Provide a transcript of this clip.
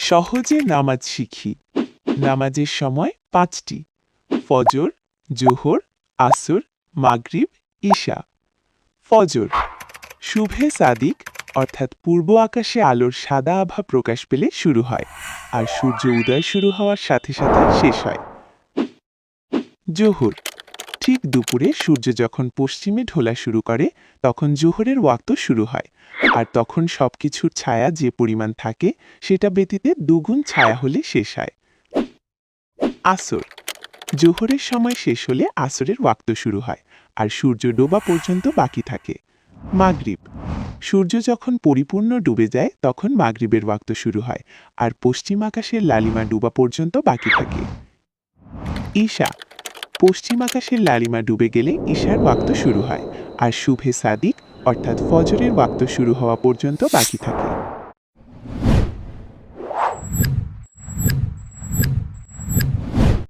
সহজে নামাজ শিখি। নামাজের সময় ৫টি: ফজর, জোহর, আসর, মাগরিব, ইশা। ফজর শুভে সাদিক অর্থাৎ পূর্ব আকাশে আলোর সাদা আভা প্রকাশ পেলে শুরু হয় আর সূর্য উদয় শুরু হওয়ার সাথে সাথে শেষ হয়। জোহর ঠিক দুপুরে সূর্য যখন পশ্চিমে ঢোলা শুরু করে তখন জোহরের ওয়াক্ত শুরু হয়, আর তখন সবকিছুর ছায়া যে পরিমাণ থাকে সেটা ব্যতীতে দুগুণ ছায়া হলে শেষ হয়। আসর জোহরের সময় শেষ হলে আসরের ওয়াক্ত শুরু হয় আর সূর্য ডোবা পর্যন্ত বাকি থাকে। মাগরিব সূর্য যখন পরিপূর্ণ ডুবে যায় তখন মাগরিবের ওয়াক্ত শুরু হয় আর পশ্চিম আকাশের লালিমা ডুবা পর্যন্ত বাকি থাকে। ঈশা পশ্চিম আকাশের লালিমা ডুবে গেলে ঈশার ওয়াক্ত শুরু হয় আর শুভে সাদিক অর্থাৎ ফজরের ওয়াক্ত শুরু হওয়া পর্যন্ত বাকি থাকে।